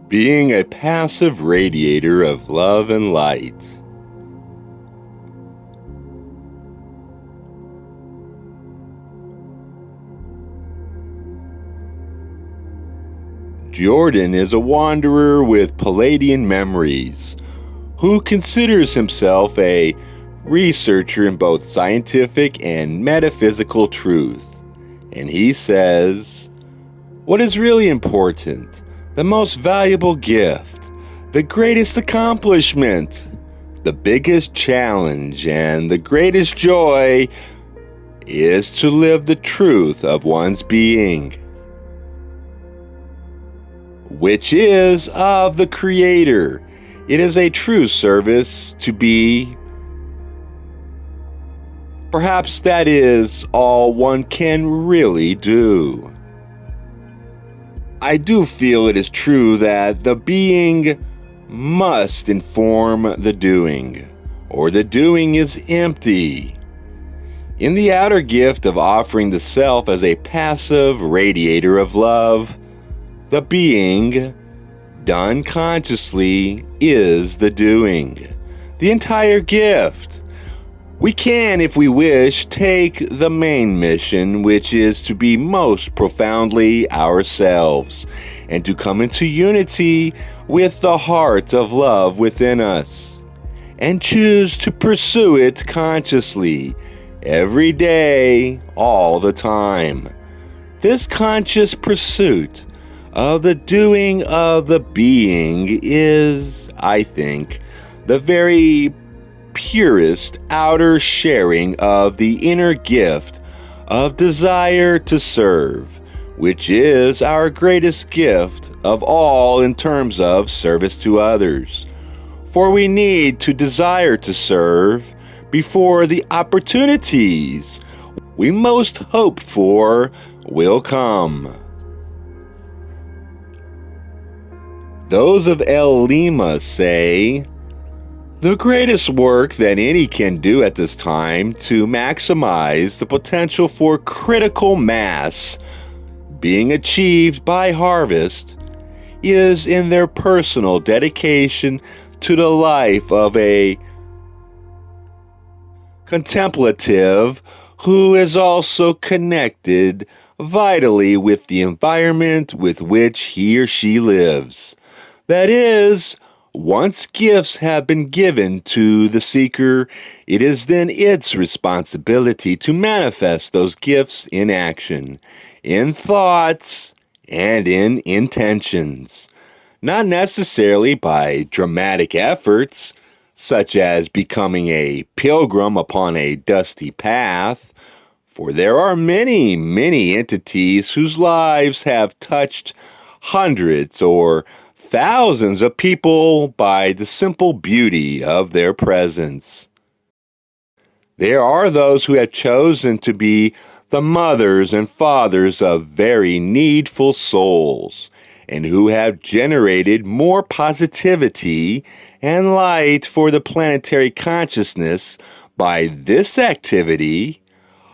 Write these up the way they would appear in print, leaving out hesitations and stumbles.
Being a passive radiator of love and light. Jordan is a wanderer with Palladian memories, who considers himself a researcher in both scientific and metaphysical truth. And he says, what is really important, the most valuable gift, the greatest accomplishment, the biggest challenge, and the greatest joy is to live the truth of one's being, which is of the Creator. It is a true service to be. Perhaps that is all one can really do. I do feel it is true that the being must inform the doing, or the doing is empty. In the outer gift of offering the self as a passive radiator of love, the being, done consciously, is the doing, the entire gift. We can, if we wish, take the main mission, which is to be most profoundly ourselves, and to come into unity with the heart of love within us, and choose to pursue it consciously, every day, all the time. This conscious pursuit of the doing of the being is, I think, the very purest outer sharing of the inner gift of desire to serve, which is our greatest gift of all in terms of service to others. For we need to desire to serve before the opportunities we most hope for will come. Those of El Lima say, the greatest work that any can do at this time to maximize the potential for critical mass being achieved by harvest is in their personal dedication to the life of a contemplative who is also connected vitally with the environment with which he or she lives. That is, once gifts have been given to the seeker, it is then its responsibility to manifest those gifts in action, in thoughts, and in intentions. Not necessarily by dramatic efforts, such as becoming a pilgrim upon a dusty path, for there are many, many entities whose lives have touched hundreds or thousands of people by the simple beauty of their presence. There are those who have chosen to be the mothers and fathers of very needful souls, and who have generated more positivity and light for the planetary consciousness by this activity,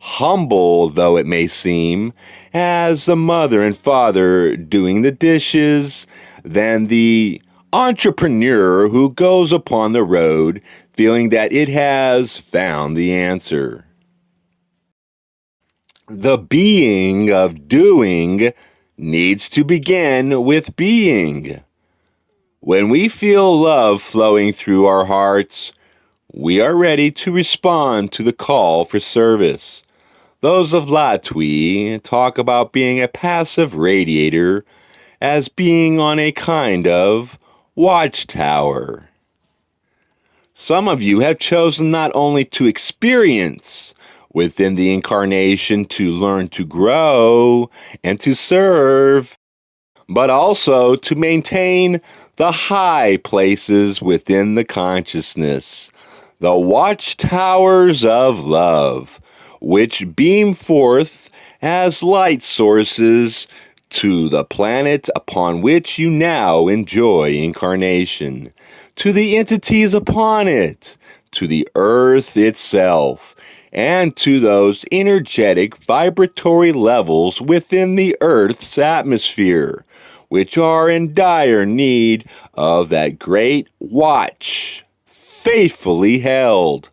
humble though it may seem, as the mother and father doing the dishes, than the entrepreneur who goes upon the road feeling that it has found the answer. The being of doing needs to begin with being. When we feel love flowing through our hearts, we are ready to respond to the call for service. Those of Latwii talk about being a passive radiator as being on a kind of watchtower. Some of you have chosen not only to experience within the incarnation to learn to grow and to serve, but also to maintain the high places within the consciousness, the watchtowers of love, which beam forth as light sources to the planet upon which you now enjoy incarnation, to the entities upon it, to the earth itself, and to those energetic vibratory levels within the earth's atmosphere, which are in dire need of that great watch, faithfully held.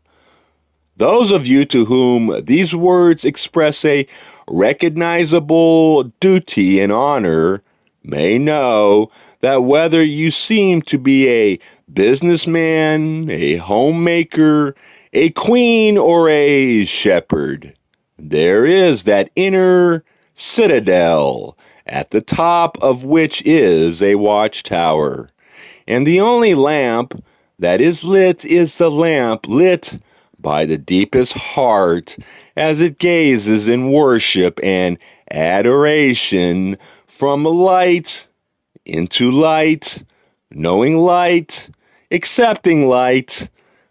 Those of you to whom these words express a recognizable duty and honor may know that whether you seem to be a businessman, a homemaker, a queen, or a shepherd, there is that inner citadel at the top of which is a watchtower. And the only lamp that is the lamp lit by the deepest heart as it gazes in worship and adoration from light into light, knowing light, accepting light,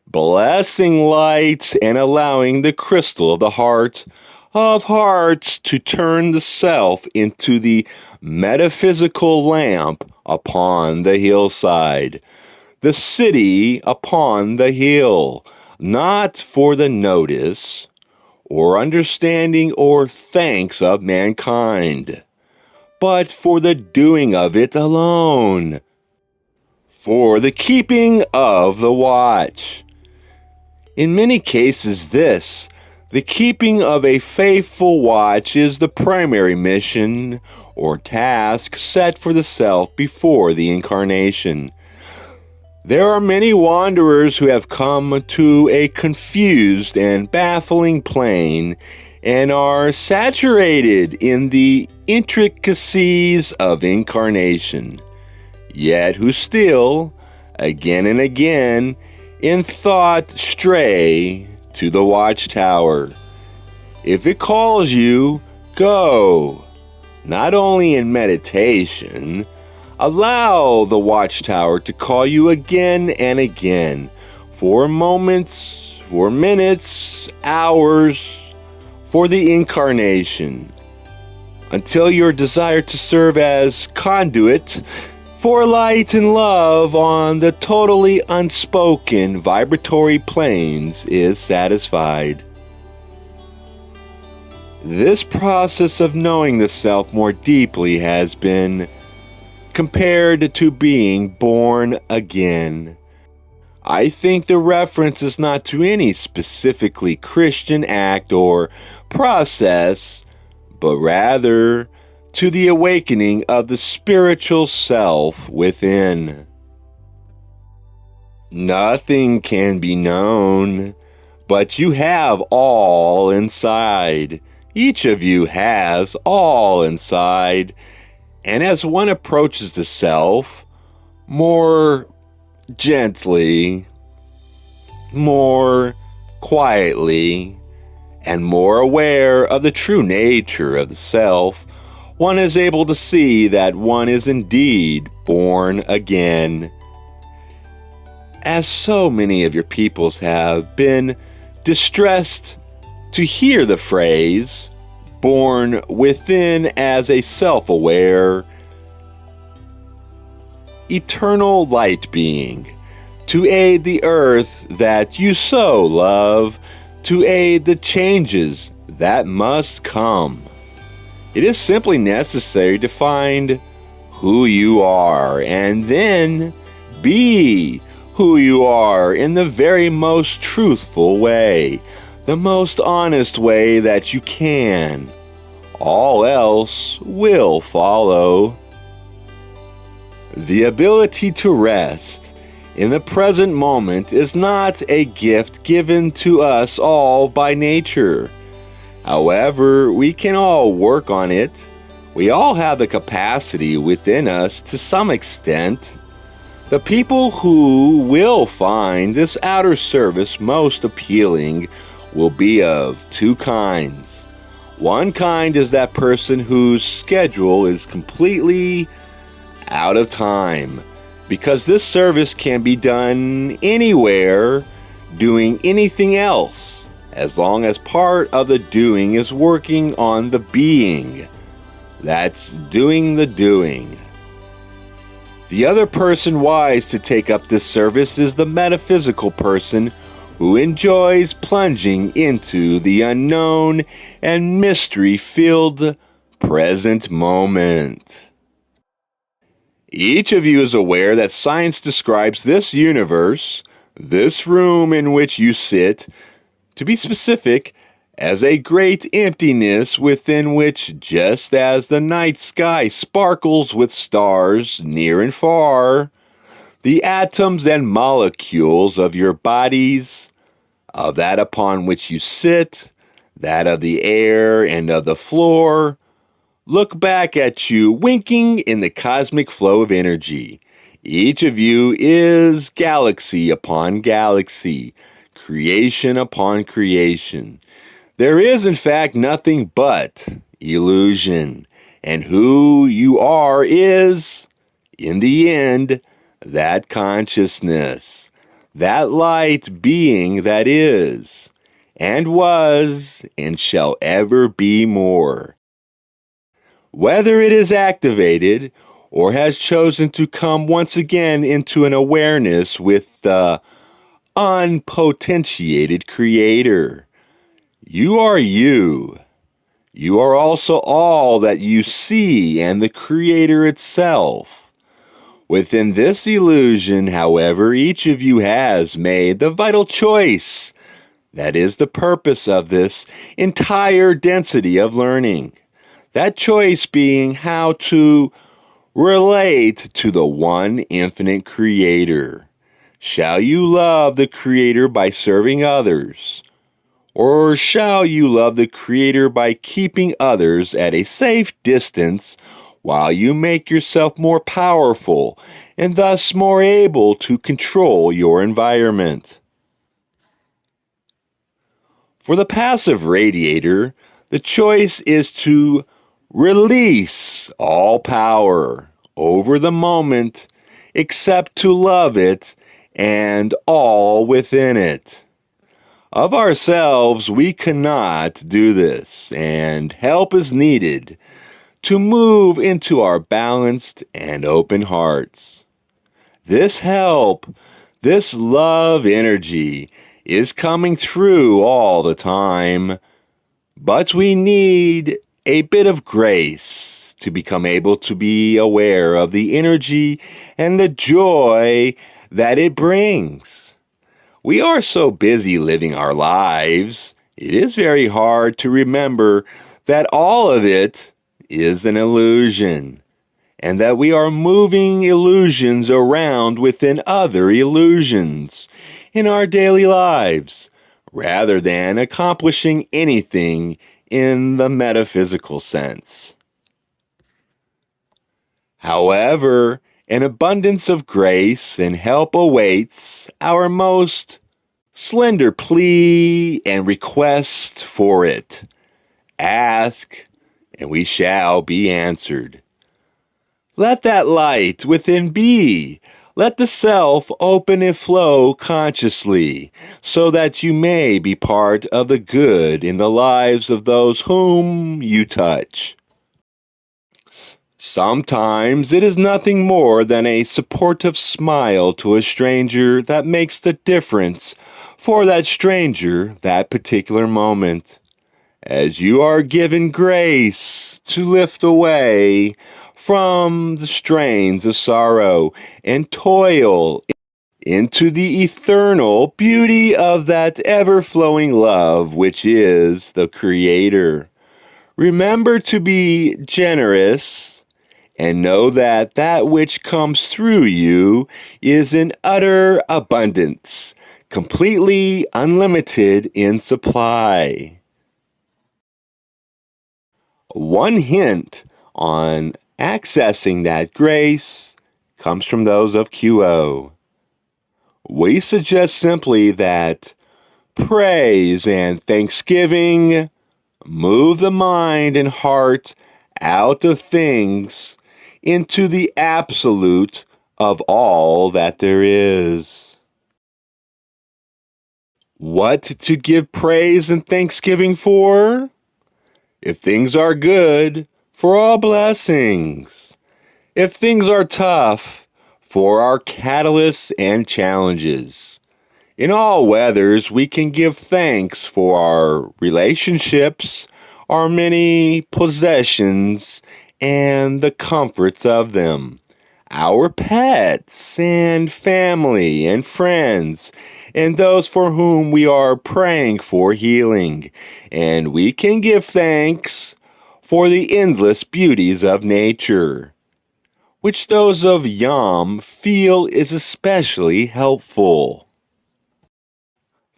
blessing light, and allowing the crystal of the heart of hearts to turn the self into the metaphysical lamp upon the hillside, the city upon the hill, not for the notice or understanding or thanks of mankind, but for the doing of it alone, for the keeping of the watch. In many cases, the keeping of a faithful watch is the primary mission or task set for the self before the incarnation. There are many wanderers who have come to a confused and baffling plane and are saturated in the intricacies of incarnation, yet who still, again and again, in thought stray to the watchtower. If it calls you, go. Not only in meditation, allow the watchtower to call you again and again, for moments, for minutes, hours, for the incarnation, until your desire to serve as conduit for light and love on the totally unspoken vibratory planes is satisfied. This process of knowing the self more deeply has been compared to being born again. I think the reference is not to any specifically Christian act or process, but rather to the awakening of the spiritual self within. Nothing can be known, but you have all inside. Each of you has all inside. And as one approaches the self, more gently, more quietly, and more aware of the true nature of the self, one is able to see that one is indeed born again. As so many of your peoples have been distressed to hear the phrase, born within as a self-aware, eternal light being, to aid the earth that you so love, to aid the changes that must come. It is simply necessary to find who you are and then be who you are in the very most truthful way, the most honest way that you can. All else will follow. The ability to rest in the present moment is not a gift given to us all by nature. However, we can all work on it. We all have the capacity within us to some extent. The people who will find this outer service most appealing will be of two kinds. One kind is that person whose schedule is completely out of time, because this service can be done anywhere, doing anything else, as long as part of the doing is working on the being. That's doing the doing. The other person wise to take up this service is the metaphysical person who enjoys plunging into the unknown and mystery-filled present moment. Each of you is aware that science describes this universe, this room in which you sit, to be specific, as a great emptiness within which, just as the night sky sparkles with stars near and far, the atoms and molecules of your bodies, of that upon which you sit, that of the air and of the floor, look back at you, winking in the cosmic flow of energy. Each of you is galaxy upon galaxy, creation upon creation. There is, in fact, nothing but illusion, and who you are is, in the end, that consciousness, that light being that is, and was, and shall ever be more. Whether it is activated or has chosen to come once again into an awareness with the unpotentiated creator. You are you. You are also all that you see and the creator itself. Within this illusion, however, each of you has made the vital choice. That is the purpose of this entire density of learning. That choice being how to relate to the one infinite creator. Shall you love the creator by serving others? Or shall you love the creator by keeping others at a safe distance while you make yourself more powerful and thus more able to control your environment? For the passive radiator, the choice is to release all power over the moment, except to love it and all within it. Of ourselves, we cannot do this, and help is needed to move into our balanced and open hearts. This help, this love energy, is coming through all the time, but we need a bit of grace to become able to be aware of the energy and the joy that it brings. We are so busy living our lives, it is very hard to remember that all of it is an illusion, and that we are moving illusions around within other illusions in our daily lives, rather than accomplishing anything in the metaphysical sense. However, an abundance of grace and help awaits our most slender plea and request for it. Ask, and we shall be answered. Let that light within be. Let the self open and flow consciously, so that you may be part of the good in the lives of those whom you touch. Sometimes it is nothing more than a supportive smile to a stranger that makes the difference for that stranger that particular moment. As you are given grace to lift away from the strains of sorrow and toil into the eternal beauty of that ever-flowing love which is the Creator. Remember to be generous and know that that which comes through you is in utter abundance, completely unlimited in supply. One hint on accessing that grace comes from those of QO. We suggest simply that praise and thanksgiving move the mind and heart out of things into the absolute of all that there is. What to give praise and thanksgiving for? If things are good, for all blessings. If things are tough, for our catalysts and challenges. In all weathers, we can give thanks for our relationships, our many possessions, and the comforts of them. our pets and family and friends, and those for whom we are praying for healing. And we can give thanks for the endless beauties of nature, which those of Yam feel is especially helpful.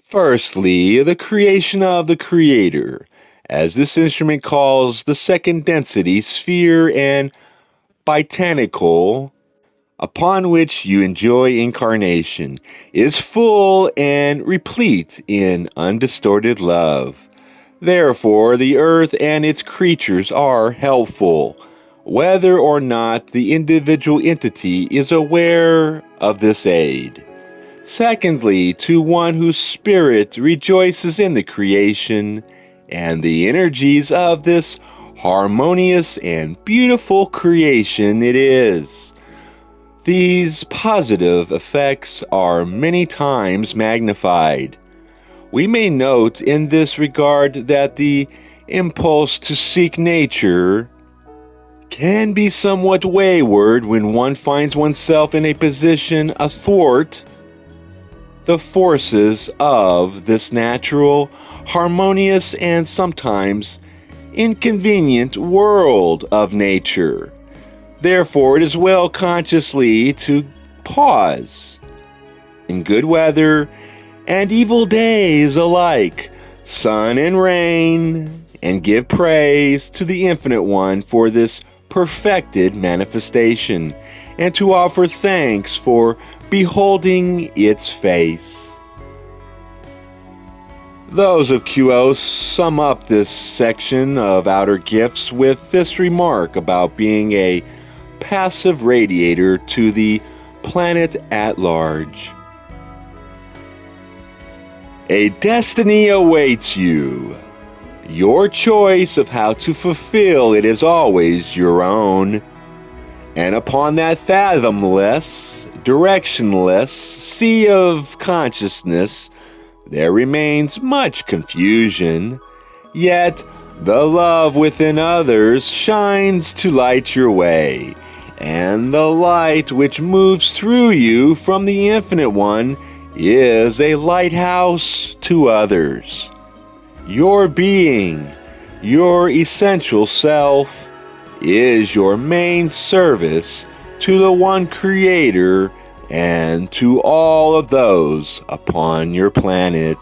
Firstly, the creation of the Creator, as this instrument calls the second density sphere and botanical upon which you enjoy incarnation, is full and replete in undistorted love. Therefore, the earth and its creatures are helpful, whether or not the individual entity is aware of this aid. Secondly, to one whose spirit rejoices in the creation and the energies of this harmonious and beautiful creation it is. These positive effects are many times magnified. We may note in this regard that the impulse to seek nature can be somewhat wayward when one finds oneself in a position athwart the forces of this natural, harmonious, and sometimes inconvenient world of nature. Therefore, it is well consciously to pause in good weather and evil days alike, sun and rain, and give praise to the Infinite One for this perfected manifestation, and to offer thanks for beholding its face. Those of QO sum up this section of outer gifts with this remark about being a passive radiator to the planet at large. A destiny awaits you. Your choice of how to fulfill it is always your own. And upon that fathomless, directionless sea of consciousness, there remains much confusion, yet the love within others shines to light your way, and the light which moves through you from the Infinite One is a lighthouse to others. Your being, your essential self, is your main service to the one Creator and to all of those upon your planet.